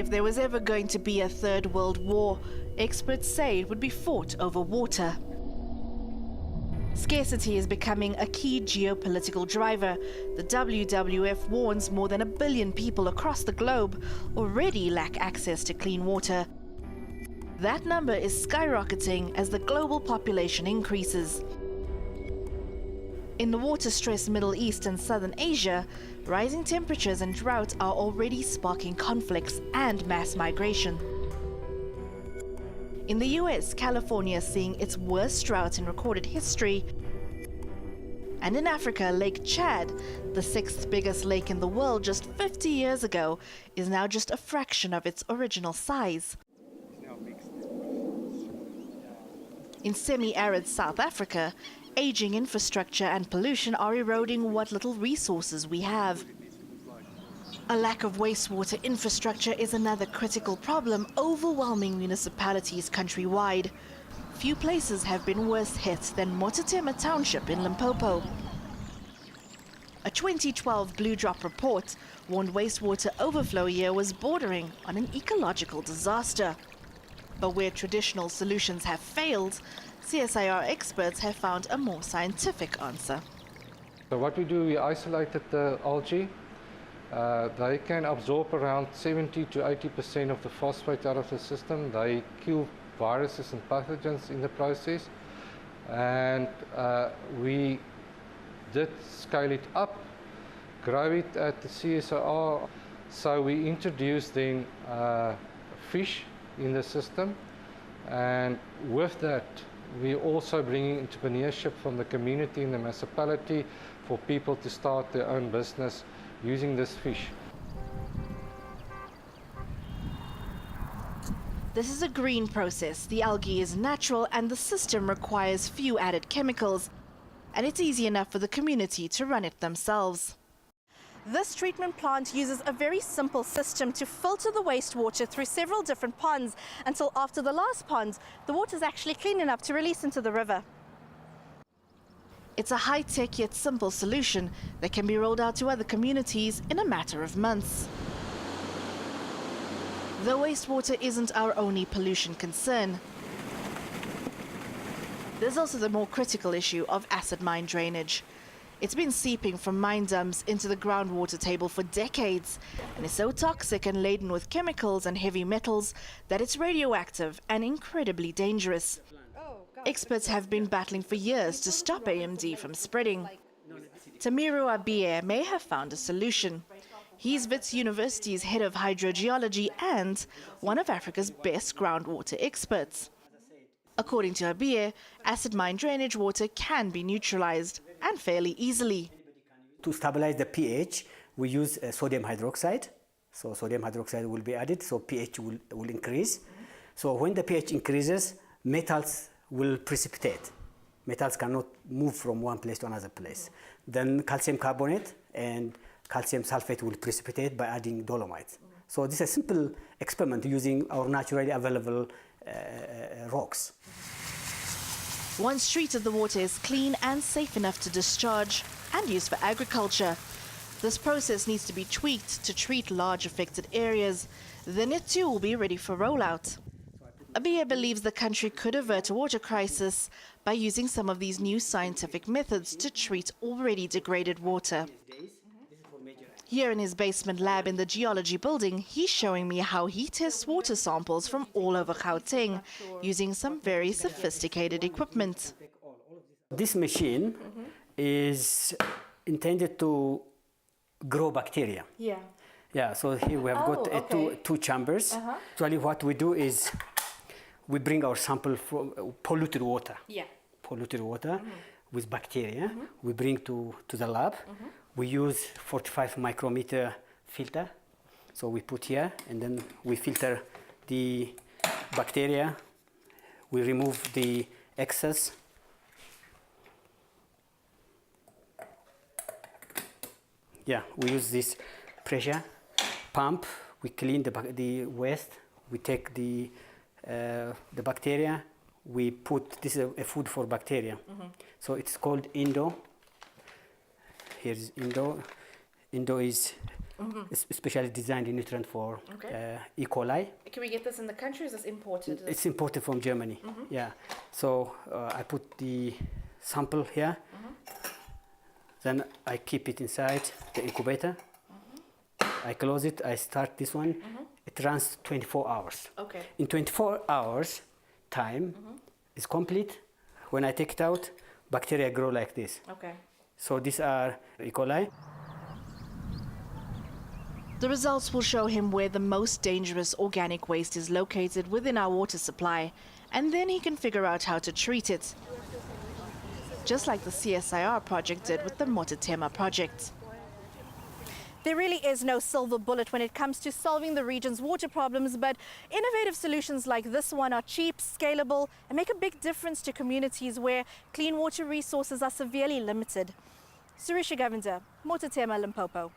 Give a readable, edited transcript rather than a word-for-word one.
If there was ever going to be a third world war, experts say it would be fought over water. Scarcity is becoming a key geopolitical driver. The WWF warns more than 1 billion people across the globe already lack access to clean water. That number is skyrocketing as the global population increases. In the water-stressed Middle East and Southern Asia, rising temperatures and drought are already sparking conflicts and mass migration. In the US, California is seeing its worst drought in recorded history. And in Africa, Lake Chad, the 6th biggest lake in the world just 50 years ago, is now just a fraction of its original size. In semi-arid South Africa, aging infrastructure and pollution are eroding what little resources we have. A lack of wastewater infrastructure is another critical problem overwhelming municipalities countrywide. Few places have been worse hit than Mototema Township in Limpopo. A 2012 Blue Drop report warned wastewater overflow year was bordering on an ecological disaster. But where traditional solutions have failed, CSIR experts have found a more scientific answer. So what we do, we isolated the algae. They can absorb around 70 to 80% of the phosphate out of the system. They kill viruses and pathogens in the process. And we did scale it up, grow it at the CSIR. So we introduced then fish in the system. And with that, we're also bringing entrepreneurship from the community and the municipality for people to start their own business using this fish. This is a green process. The algae is natural and the system requires few added chemicals. And it's easy enough for the community to run it themselves. This treatment plant uses a very simple system to filter the wastewater through several different ponds until after the last pond, the water is actually clean enough to release into the river. It's a high-tech yet simple solution that can be rolled out to other communities in a matter of months. Though wastewater isn't our only pollution concern, there's also the more critical issue of acid mine drainage. It's been seeping from mine dumps into the groundwater table for decades and is so toxic and laden with chemicals and heavy metals that it's radioactive and incredibly dangerous. Experts have been battling for years to stop AMD from spreading. Tamiru Abie may have found a solution. He's Wits University's head of hydrogeology and one of Africa's best groundwater experts. According to Abie, acid mine drainage water can be neutralized, and fairly easily. To stabilize the pH, we use sodium hydroxide. So sodium hydroxide will be added, so pH will increase. So when the pH increases, metals will precipitate. Metals cannot move from one place to another place. Then calcium carbonate and calcium sulfate will precipitate by adding dolomite. So this is a simple experiment using our naturally available rocks. Once treated, the water is clean and safe enough to discharge and used for agriculture. This process needs to be tweaked to treat large affected areas. Then it too will be ready for rollout. Abie believes the country could avert a water crisis by using some of these new scientific methods to treat already degraded water. Here in his basement lab in the geology building, he's showing me how he tests water samples from all over Gauteng using some very sophisticated equipment. This machine is intended to grow bacteria. Yeah, so here we have got two chambers. Actually, what we do is we bring our sample from polluted water. Polluted water with bacteria. We bring to the lab. We use 45 micrometer filter. So we put here and then we filter the bacteria. We remove the excess. Yeah, we use this pressure pump. We clean the waste. We take the bacteria. We put, this is a food for bacteria. So it's called Indo. Here's Indo. Indo is especially designed in nutrient for E. coli. Can we get this in the country or is this imported? It's imported from Germany. Yeah. So I put the sample here. Then I keep it inside the incubator. I close it. I start this one. It runs 24 hours. Okay. In 24 hours time is complete. When I take it out, bacteria grow like this. Okay. So these are E. coli. The results will show him where the most dangerous organic waste is located within our water supply, and then he can figure out how to treat it. Just like the CSIR project did with the Mototema project. There really is no silver bullet when it comes to solving the region's water problems, but innovative solutions like this one are cheap, scalable, and make a big difference to communities where clean water resources are severely limited. Surisha Govender, Mototema, Limpopo.